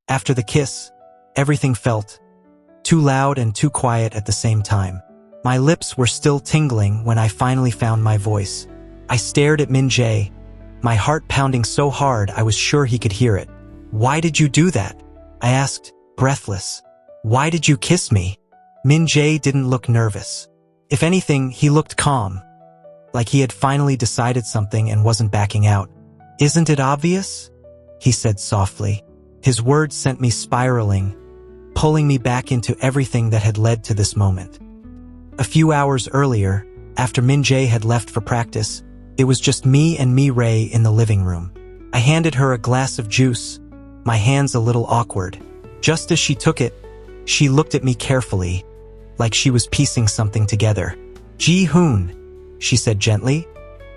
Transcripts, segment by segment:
After the kiss, everything felt too loud and too quiet at the same time. My lips were still tingling when I finally found my voice. I stared at Min Jae, my heart pounding so hard I was sure he could hear it. "Why did you do that?" I asked, breathless. "Why did you kiss me?" Min Jae didn't look nervous. If anything, he looked calm, like he had finally decided something and wasn't backing out. "Isn't it obvious?" he said softly. His words sent me spiraling, pulling me back into everything that had led to this moment. A few hours earlier, after Min Jae had left for practice, it was just me and Mi Rae in the living room. I handed her a glass of juice, my hands a little awkward. Just as she took it, she looked at me carefully, like she was piecing something together. "Jae Hyun," she said gently,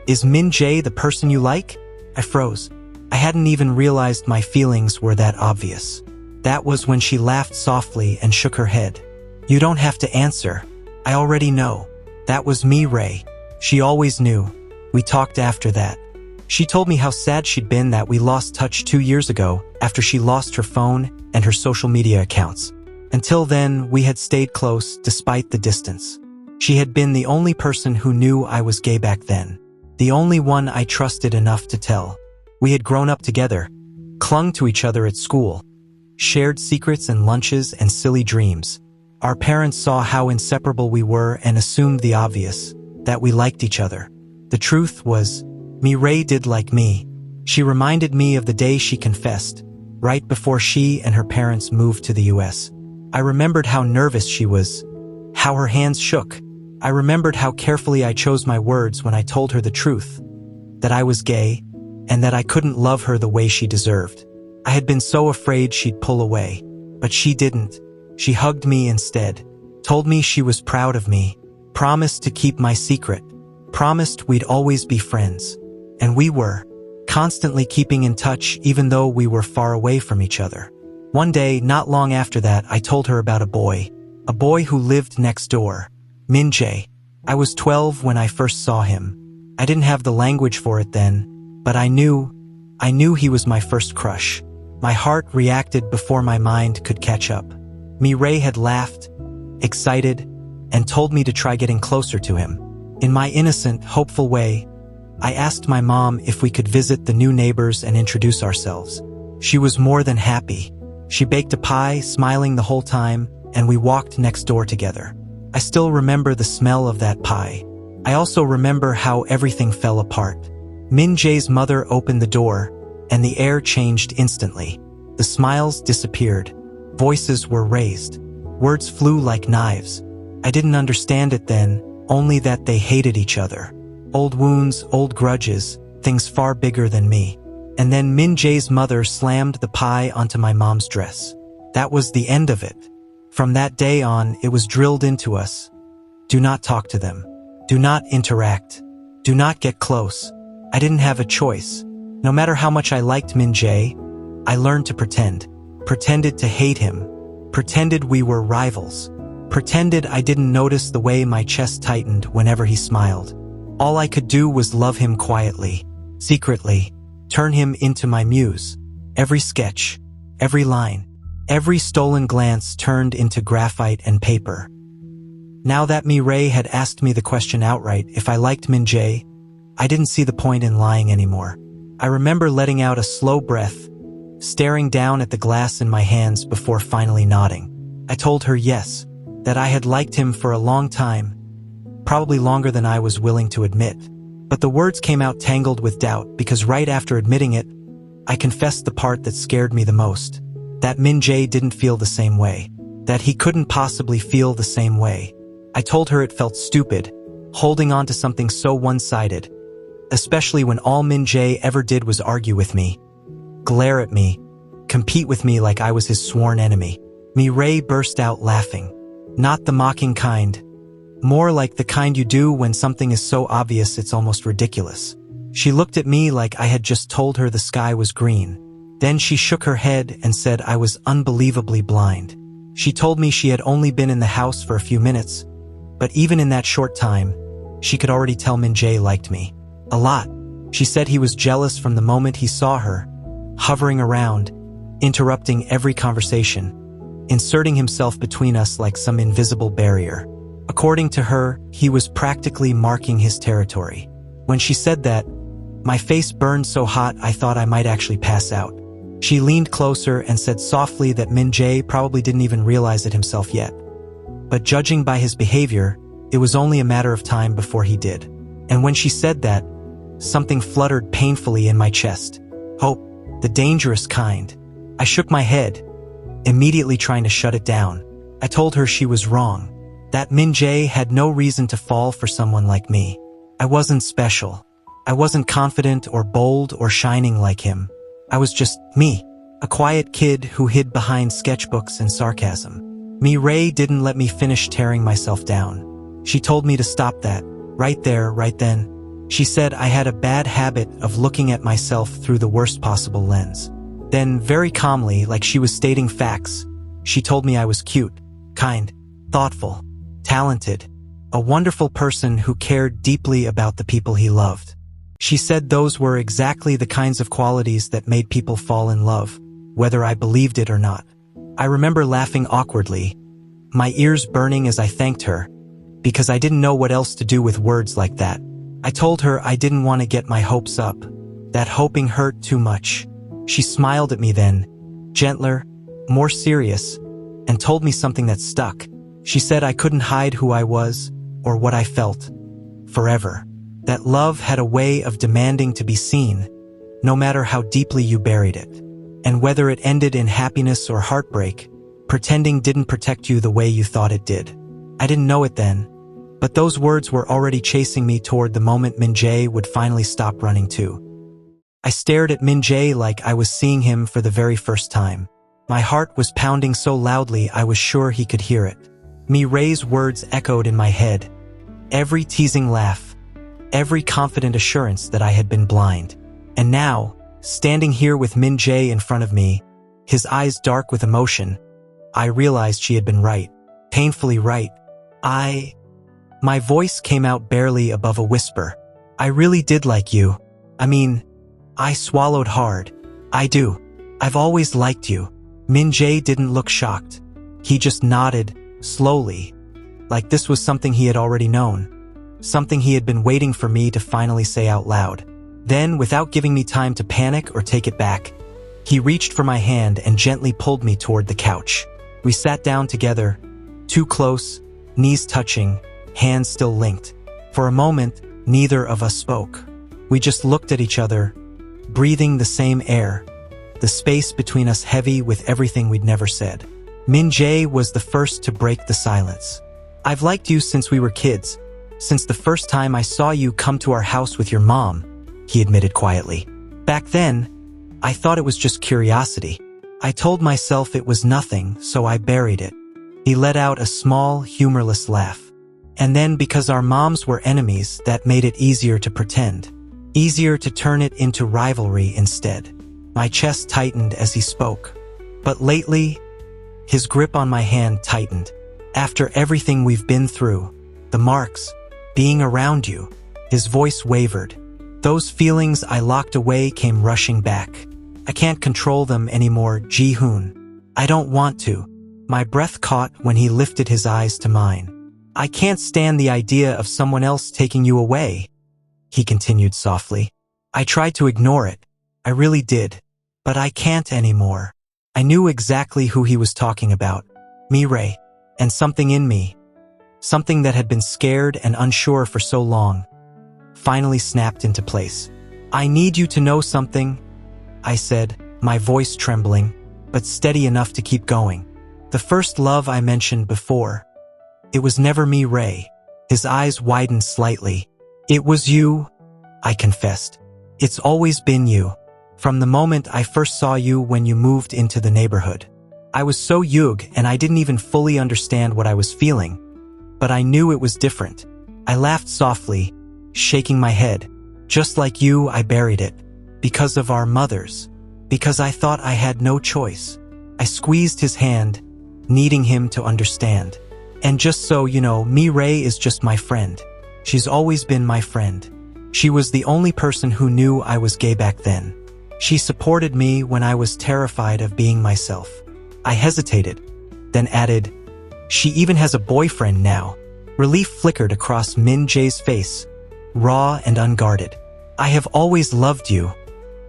"is Min Jae the person you like?" I froze. I hadn't even realized my feelings were that obvious. That was when she laughed softly and shook her head. "You don't have to answer. I already know." That was Mi Rae. She always knew. We talked after that. She told me how sad she'd been that we lost touch 2 years ago after she lost her phone and her social media accounts. Until then, we had stayed close despite the distance. She had been the only person who knew I was gay back then. The only one I trusted enough to tell. We had grown up together, clung to each other at school, shared secrets and lunches and silly dreams. Our parents saw how inseparable we were and assumed the obvious, that we liked each other. The truth was, Mi Rae did like me. She reminded me of the day she confessed, right before she and her parents moved to the US. I remembered how nervous she was, how her hands shook. I remembered how carefully I chose my words when I told her the truth, that I was gay, and that I couldn't love her the way she deserved. I had been so afraid she'd pull away, but she didn't. She hugged me instead, told me she was proud of me, promised to keep my secret, promised we'd always be friends. And we were, constantly keeping in touch even though we were far away from each other. One day, not long after that, I told her about a boy who lived next door, Min Jae. I was 12 when I first saw him. I didn't have the language for it then, but I knew he was my first crush. My heart reacted before my mind could catch up. Mi Rae had laughed, excited, and told me to try getting closer to him. In my innocent, hopeful way, I asked my mom if we could visit the new neighbors and introduce ourselves. She was more than happy. She baked a pie, smiling the whole time, and we walked next door together. I still remember the smell of that pie. I also remember how everything fell apart. Min Jae's mother opened the door, and the air changed instantly. The smiles disappeared. Voices were raised. Words flew like knives. I didn't understand it then, only that they hated each other. Old wounds, old grudges, things far bigger than me. And then Min Jae's mother slammed the pie onto my mom's dress. That was the end of it. From that day on, it was drilled into us. Do not talk to them. Do not interact. Do not get close. I didn't have a choice. No matter how much I liked Min Jae, I learned to pretend. Pretended to hate him. Pretended we were rivals. Pretended I didn't notice the way my chest tightened whenever he smiled. All I could do was love him quietly, secretly, turn him into my muse. Every sketch, every line, every stolen glance turned into graphite and paper. Now that Mi Rae had asked me the question outright if I liked Min Jae, I didn't see the point in lying anymore. I remember letting out a slow breath, staring down at the glass in my hands before finally nodding. I told her yes, that I had liked him for a long time, probably longer than I was willing to admit. But the words came out tangled with doubt because right after admitting it, I confessed the part that scared me the most. That Min Jae didn't feel the same way. That he couldn't possibly feel the same way. I told her it felt stupid, holding on to something so one-sided, especially when all Min Jae ever did was argue with me, glare at me, compete with me like I was his sworn enemy. Mi Rae burst out laughing. Not the mocking kind. More like the kind you do when something is so obvious it's almost ridiculous. She looked at me like I had just told her the sky was green. Then she shook her head and said I was unbelievably blind. She told me she had only been in the house for a few minutes, but even in that short time, she could already tell Min Jae liked me. A lot. She said he was jealous from the moment he saw her, hovering around, interrupting every conversation, inserting himself between us like some invisible barrier. According to her, he was practically marking his territory. When she said that, my face burned so hot I thought I might actually pass out. She leaned closer and said softly that Min Jae probably didn't even realize it himself yet. But judging by his behavior, it was only a matter of time before he did. And when she said that, something fluttered painfully in my chest. Hope, the dangerous kind. I shook my head, immediately trying to shut it down. I told her she was wrong, that Min Jae had no reason to fall for someone like me. I wasn't special. I wasn't confident or bold or shining like him. I was just me, a quiet kid who hid behind sketchbooks and sarcasm. Mi Rae didn't let me finish tearing myself down. She told me to stop that, right there, right then. She said I had a bad habit of looking at myself through the worst possible lens. Then, very calmly, like she was stating facts, she told me I was cute, kind, thoughtful, talented, a wonderful person who cared deeply about the people he loved. She said those were exactly the kinds of qualities that made people fall in love, whether I believed it or not. I remember laughing awkwardly, my ears burning as I thanked her, because I didn't know what else to do with words like that. I told her I didn't want to get my hopes up, that hoping hurt too much. She smiled at me then, gentler, more serious, and told me something that stuck. She said I couldn't hide who I was, or what I felt, forever. That love had a way of demanding to be seen, no matter how deeply you buried it. And whether it ended in happiness or heartbreak, pretending didn't protect you the way you thought it did. I didn't know it then, but those words were already chasing me toward the moment Min Jae would finally stop running too. I stared at Min Jae like I was seeing him for the very first time. My heart was pounding so loudly I was sure he could hear it. Mi Rae's words echoed in my head, every teasing laugh, every confident assurance that I had been blind. And now, standing here with Min Jae in front of me, his eyes dark with emotion, I realized she had been right, painfully right. My voice came out barely above a whisper. I really did like you. I swallowed hard. I do. I've always liked you. Min Jae didn't look shocked. He just nodded, slowly, like this was something he had already known. Something he had been waiting for me to finally say out loud. Then, without giving me time to panic or take it back, he reached for my hand and gently pulled me toward the couch. We sat down together, too close, knees touching, hands still linked. For a moment, neither of us spoke. We just looked at each other, breathing the same air, the space between us heavy with everything we'd never said. Min Jae was the first to break the silence. I've liked you since we were kids. Since the first time I saw you come to our house with your mom, he admitted quietly. Back then, I thought it was just curiosity. I told myself it was nothing, so I buried it. He let out a small, humorless laugh. And then because our moms were enemies, that made it easier to pretend. Easier to turn it into rivalry instead. My chest tightened as he spoke. But lately, his grip on my hand tightened. After everything we've been through, the marks, being around you, his voice wavered. Those feelings I locked away came rushing back. I can't control them anymore, Jae Hyun. I don't want to. My breath caught when he lifted his eyes to mine. I can't stand the idea of someone else taking you away, he continued softly. I tried to ignore it. I really did. But I can't anymore. I knew exactly who he was talking about. Mi Rae. And something in me, something that had been scared and unsure for so long, finally snapped into place. I need you to know something, I said, my voice trembling, but steady enough to keep going. The first love I mentioned before, it was never Mi Rae. His eyes widened slightly. It was you, I confessed. It's always been you. From the moment I first saw you when you moved into the neighborhood. I was so young and I didn't even fully understand what I was feeling, but I knew it was different. I laughed softly, shaking my head. Just like you, I buried it. Because of our mothers. Because I thought I had no choice. I squeezed his hand, needing him to understand. And just so you know, Mi Rae is just my friend. She's always been my friend. She was the only person who knew I was gay back then. She supported me when I was terrified of being myself. I hesitated, then added, "She even has a boyfriend now." Relief flickered across Min Jae's face, raw and unguarded. "I have always loved you,"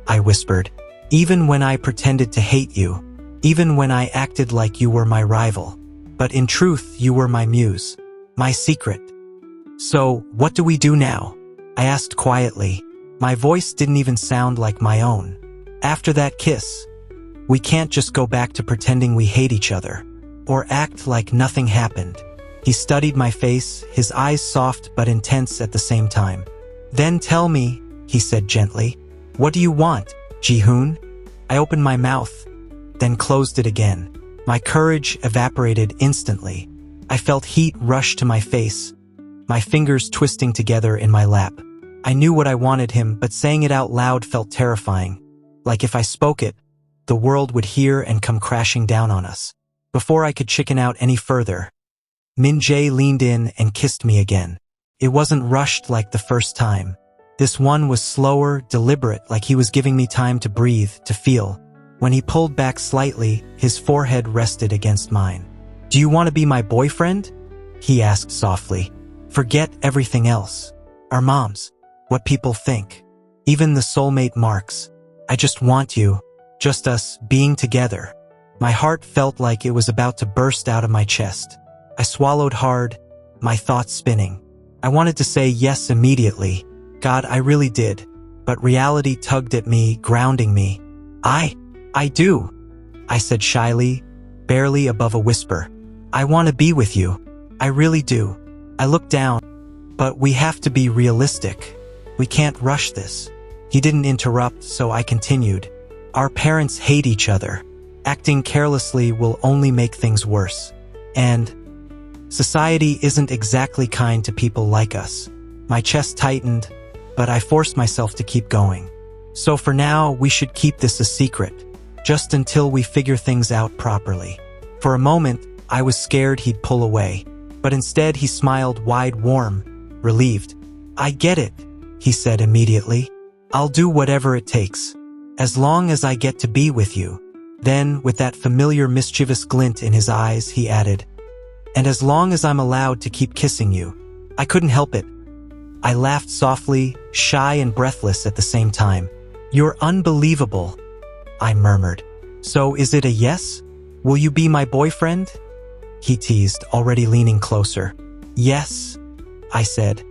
I whispered, "even when I pretended to hate you, even when I acted like you were my rival. But in truth, you were my muse, my secret." "So, what do we do now?" I asked quietly. My voice didn't even sound like my own. "After that kiss, we can't just go back to pretending we hate each other, or act like nothing happened." He studied my face, his eyes soft but intense at the same time. "Then tell me," he said gently, "what do you want, Jae Hyun?" I opened my mouth, then closed it again. My courage evaporated instantly. I felt heat rush to my face, my fingers twisting together in my lap. I knew what I wanted him, but saying it out loud felt terrifying. Like if I spoke it, the world would hear and come crashing down on us. Before I could chicken out any further, Min Jae leaned in and kissed me again. It wasn't rushed like the first time. This one was slower, deliberate, like he was giving me time to breathe, to feel. When he pulled back slightly, his forehead rested against mine. "Do you want to be my boyfriend?" he asked softly. "Forget everything else. Our moms, what people think, even the soulmate marks. I just want you, just us being together." My heart felt like it was about to burst out of my chest. I swallowed hard, my thoughts spinning. I wanted to say yes immediately. God, I really did. But reality tugged at me, grounding me. I do, I said shyly, barely above a whisper. "I want to be with you. I really do." I looked down. "But we have to be realistic. We can't rush this." He didn't interrupt, so I continued. "Our parents hate each other. Acting carelessly will only make things worse. And society isn't exactly kind to people like us." My chest tightened, but I forced myself to keep going. "So for now, we should keep this a secret, just until we figure things out properly." For a moment, I was scared he'd pull away, but instead he smiled wide, warm, relieved. "I get it," he said immediately. "I'll do whatever it takes, as long as I get to be with you." Then, with that familiar mischievous glint in his eyes, he added, "And as long as I'm allowed to keep kissing you." I couldn't help it. I laughed softly, shy and breathless at the same time. "You're unbelievable," I murmured. "So is it a yes? Will you be my boyfriend?" he teased, already leaning closer. "Yes," I said,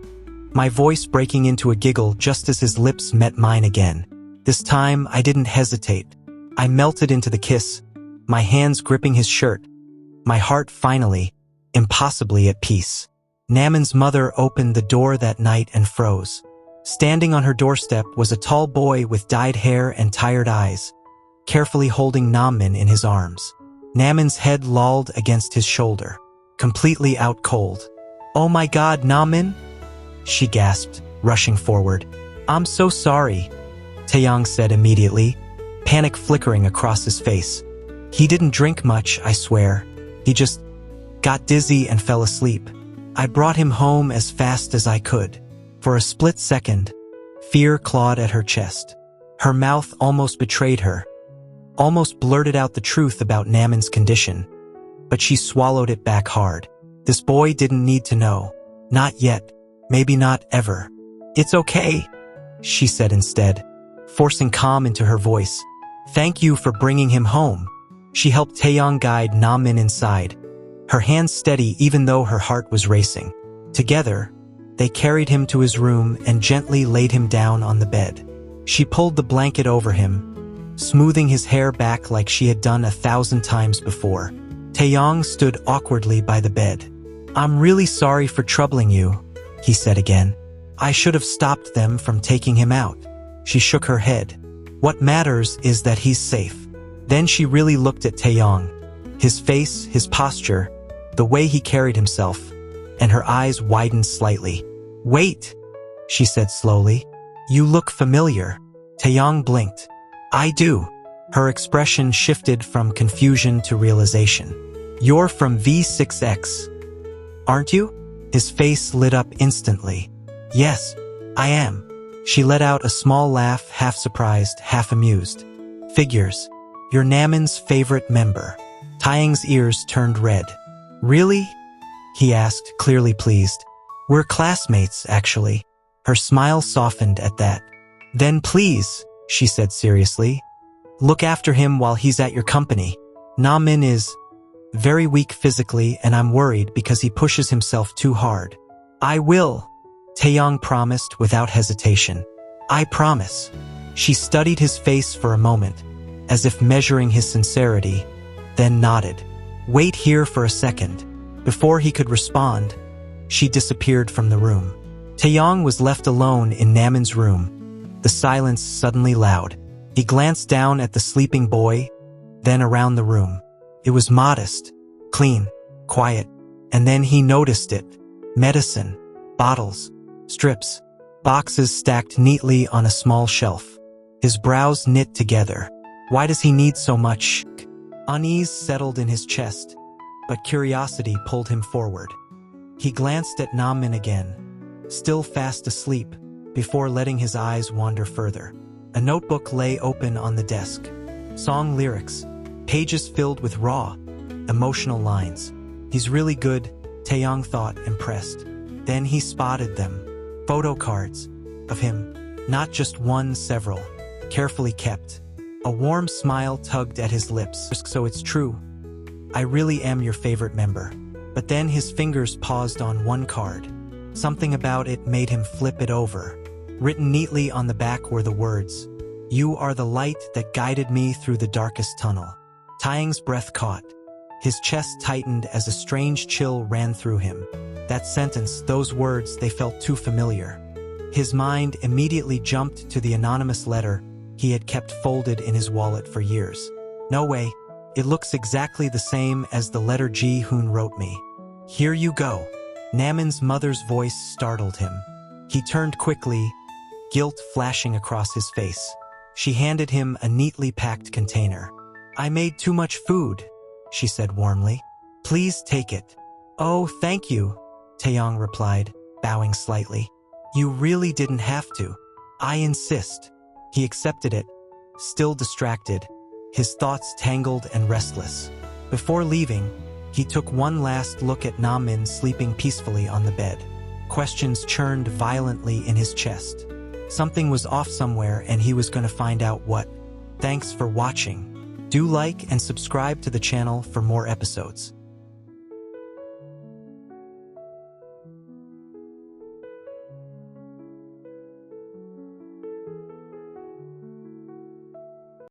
my voice breaking into a giggle just as his lips met mine again. This time, I didn't hesitate. I melted into the kiss, my hands gripping his shirt, my heart finally, impossibly at peace. Namin's mother opened the door that night and froze. Standing on her doorstep was a tall boy with dyed hair and tired eyes, carefully holding Namin in his arms. Namin's head lolled against his shoulder, completely out cold. "Oh my God, Namin!" she gasped, rushing forward. "I'm so sorry," Taeyong said immediately, panic flickering across his face. "He didn't drink much, I swear. He just got dizzy and fell asleep. I brought him home as fast as I could." For a split second, fear clawed at her chest. Her mouth almost betrayed her, almost blurted out the truth about Namin's condition. But she swallowed it back hard. This boy didn't need to know. Not yet. Maybe not ever. "It's okay," she said instead, forcing calm into her voice. "Thank you for bringing him home." She helped Taeyong guide Namin inside, her hands steady even though her heart was racing. Together, they carried him to his room and gently laid him down on the bed. She pulled the blanket over him, smoothing his hair back like she had done 1,000 times before. Taeyong stood awkwardly by the bed. "I'm really sorry for troubling you," he said again. "I should have stopped them from taking him out." She shook her head. "What matters is that he's safe." Then she really looked at Taeyong. His face, his posture, the way he carried himself, and her eyes widened slightly. "Wait," she said slowly. "You look familiar." Taeyong blinked. "I do." Her expression shifted from confusion to realization. "You're from V6X, aren't you?" His face lit up instantly. "Yes, I am." She let out a small laugh, half surprised, half amused. Figures. You're Namin's favorite member. Taeyang's ears turned red. Really? He asked, clearly pleased. We're classmates, actually. Her smile softened at that. Then please, she said seriously, look after him while he's at your company. Namin is very weak physically, and I'm worried because he pushes himself too hard. I will, Taeyang promised without hesitation. I promise. She studied his face for a moment, as if measuring his sincerity, then nodded. Wait here for a second. Before he could respond, she disappeared from the room. Taeyang was left alone in Namin's room, the silence suddenly loud. He glanced down at the sleeping boy, then around the room. It was modest, clean, quiet, and then he noticed it. Medicine, bottles, strips, boxes stacked neatly on a small shelf. His brows knit together. Why does he need so much? Unease settled in his chest, but curiosity pulled him forward. He glanced at Namin again, still fast asleep, before letting his eyes wander further. A notebook lay open on the desk. Song lyrics, pages filled with raw, emotional lines. He's really good, Taeyang thought, impressed. Then he spotted them. Photo cards of him. Not just one, several. Carefully kept. A warm smile tugged at his lips. So it's true. I really am your favorite member. But then his fingers paused on one card. Something about it made him flip it over. Written neatly on the back were the words, "You are the light that guided me through the darkest tunnel." Taeyang's breath caught. His chest tightened as a strange chill ran through him. That sentence, those words, they felt too familiar. His mind immediately jumped to the anonymous letter he had kept folded in his wallet for years. No way. It looks exactly the same as the letter Jae Hyun wrote me. Here you go. Namin's mother's voice startled him. He turned quickly, guilt flashing across his face. She handed him a neatly packed container. I made too much food, she said warmly. Please take it. Oh, thank you, Taeyang replied, bowing slightly. You really didn't have to. I insist. He accepted it, still distracted, his thoughts tangled and restless. Before leaving, he took one last look at Namin sleeping peacefully on the bed. Questions churned violently in his chest. Something was off somewhere, and he was going to find out what. Thanks for watching. Do like and subscribe to the channel for more episodes.